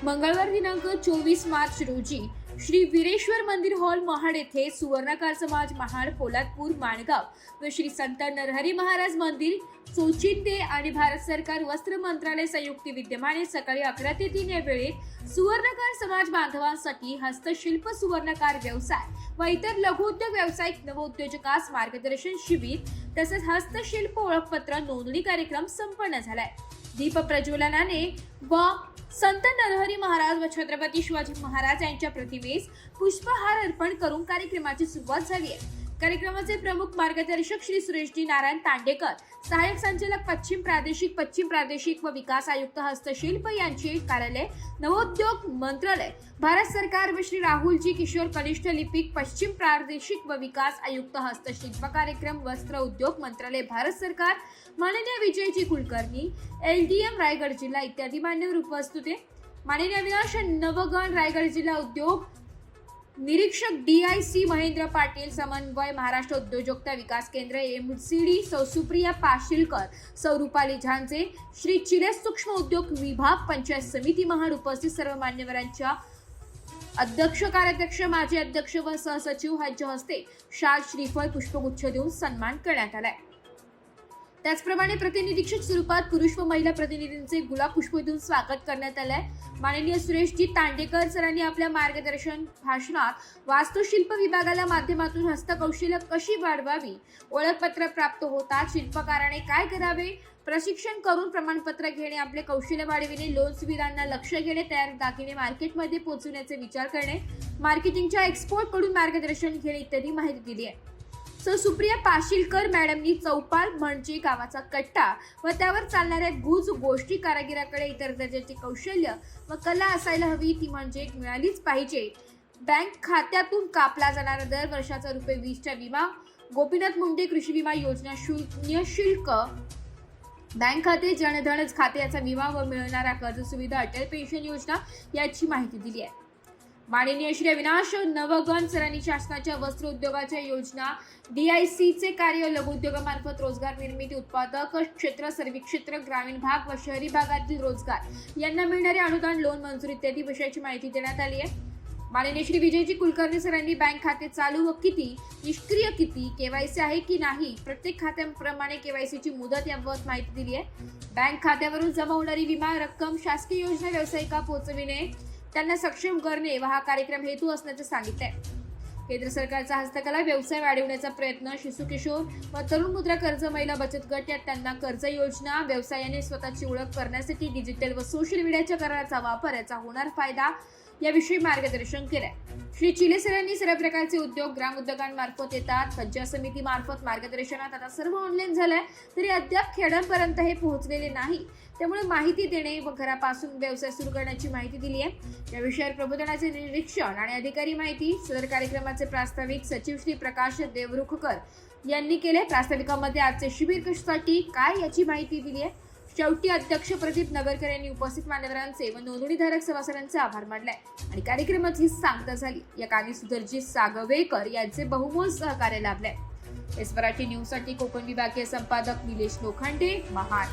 मंगळवार दिनांक 24 मार्च रोजी श्री वीरेश्वर मंदिर हॉल महाड येथे सुवर्णकार समाज महाड पोलादपूर माणगाव व श्री संत नरहरी महाराज मंदिर चोचिंदे आणि भारत सरकार वस्त्र मंत्रालय संयुक्त विद्यमाने सकाळी 11 ते 3 या वेळेत सुवर्णकार समाज बांधवांसाठी हस्तशिल्प सुवर्णकार व्यवसाय व इतर लघुउद्योग व्यावसायिक नवउद्योजकास मार्गदर्शन शिबिर तसेच हस्तशिल्प ओळखपत्र नोंदणी कार्यक्रम संपन्न झालाय। दीप प्रज्वलनाने व संत नरहरी महाराज व छत्रपती शिवाजी महाराज यांच्या प्रतिमेस पुष्पहार अर्पण करून कार्यक्रमाची सुरुवात झाली आहे। कार्यक्रमाचे प्रमुख मार्गदर्शक श्री सुरेशजी नारायण तांडेकर, सहाय्यक संचालक पश्चिम प्रादेशिक व विकास आयुक्त हस्तशिल्प यांचे कार्यालय नवोद्योग मंत्रालय भारत सरकार व श्री राहुलजी किशोर कनिष्ठ लिपिक पश्चिम प्रादेशिक व विकास आयुक्त हस्तशिल्प कार्यक्रम वस्त्र उद्योग मंत्रालय भारत सरकार माननीय विजयजी कुलकर्णी LDM रायगड जिल्हा इत्यादी मान्यवर उपस्थित होते। माननीय अविनाश नवगण रायगड जिल्हा उद्योग निरीक्षक DIC महेंद्र पाटील, समन्वय महाराष्ट्र उद्योजकता विकास केंद्र MCD सौ सुप्रिया पाशिलकर, सौ रुपाली झांजे, श्री चिले सूक्ष्म उद्योग विभाग पंचायत समिती महाड उपस्थित सर्व मान्यवरांच्या अध्यक्ष, कार्याध्यक्ष, माजी अध्यक्ष व सहसचिव यांच्या हस्ते शाल, श्रीफळ, पुष्पगुच्छ देऊन सन्मान करण्यात आलाय। त्याचप्रमाणे प्रतिनिधीक्षक स्वरूपात पुरुष व महिला प्रतिनिधींचे गुलाब पुष्प देऊन स्वागत करण्यात आलंय। माननीय सुरेशजी तांडेकर सरांनी आपल्या मार्गदर्शन भाषणात वास्तुशिल्प विभागाला माध्यमातून हस्तकौशल्य कशी वाढवावी, ओळखपत्र प्राप्त होतात, शिल्पकाराने काय करावे, प्रशिक्षण करून प्रमाणपत्र घेणे, आपले कौशल्य वाढविणे, लोन सुविधांना लक्ष घेणे, तयार दागिने मार्केटमध्ये पोहोचवण्याचे विचार करणे, मार्केटिंगच्या एक्सपोर्ट कडून मार्गदर्शन घेणे इत्यादी माहिती दिली आहे। सुप्रिया पाशिलकर मॅडमनी चौपाल म्हणजे गावाचा कट्टा व त्यावर चालणाऱ्या गुज गोष्टी कारागिराकडे इतर दर्जाचे कौशल्य व कला असायला हवी, ती म्हणजे मिळालीच पाहिजे। बँक खात्यातून कापला जाणारा दर वर्षाचा ₹20च्या विमा, गोपीनाथ मुंडे कृषी विमा योजना शून्य शुल्क बँक खाते, जनधन खाते याचा विमा व मिळणारा कर्ज सुविधा, अटल पेन्शन योजना याची माहिती दिली आहे। माननीय श्री अविनाश नवगण सरांनी शासनाच्या वस्त्र उद्योगाच्या योजना, DIC चे कार्य, लघुउद्योगामार्फत रोजगार निर्मिती, उत्पादक क्षेत्र, सर्व्हिस ग्रामीण भाग व शहरी भागातील रोजगार यांना मिळणारे अनुदान, लोन मंजूर इत्यादी विषयाची माहिती देण्यात आली आहे। माननीय श्री विजयजी कुलकर्णी सरांनी बँक खाते चालू व किती, निष्क्रिय किती, KYC आहे की नाही, प्रत्येक खात्याप्रमाणे KYC ची मुदत याबाबत माहिती दिली आहे। बँक खात्यावरून जमा होणारी विमा रक्कम शासकीय योजना व्यावसायिका पोहोचविणे, त्यांना सक्षम करणे व हा कार्यक्रम हेतू असल्याचे सांगितले। केंद्र सरकारचा हस्तकला व्यवसाय वाढवण्याचा प्रयत्न, शिशु किशोर व तरुण मुद्रा कर्ज, महिला बचत गट यात त्यांना कर्ज योजना, व्यवसायाने स्वतःची ओळख करण्यासाठी डिजिटल व सोशल मीडियाच्या कराराचा वापर, याचा होणार फायदा याविषयी मार्गदर्शन केले। श्री चिले सरांनी सर्व प्रकारचे उद्योग ग्राम उद्योगांमार्फत येतात, पंचायत समिती मार्फत मार्गदर्शनात आता सर्व ऑनलाईन झालंय, तरी अद्याप खेड्यांपर्यंत हे पोहोचलेले नाही, त्यामुळे माहिती देणे व घरापासून व्यवसाय सुरू करण्याची माहिती दिली आहे। या विषयावर प्रबोधनाचे निरीक्षण आणि अधिकारी माहिती सदर कार्यक्रमाचे प्रास्ताविक सचिव श्री प्रकाश देवरुखकर यांनी केले। प्रास्ताविकामध्ये आजचे शिबिर कशासाठी काय याची माहिती दिली आहे। शेवटी अध्यक्ष प्रदीप नगरकर यांनी उपस्थित मान्यवरांचे व नोंदणीधारक सभासदांचे आभार मानले आणि कार्यक्रमाची सांगता झाली। या कामी सुधरजी सागवेकर यांचे बहुमोल सहकार्य लाभले। एस मराठी न्यूज साठी कोकण विभागीय संपादक निलेश लोखंडे, महाड।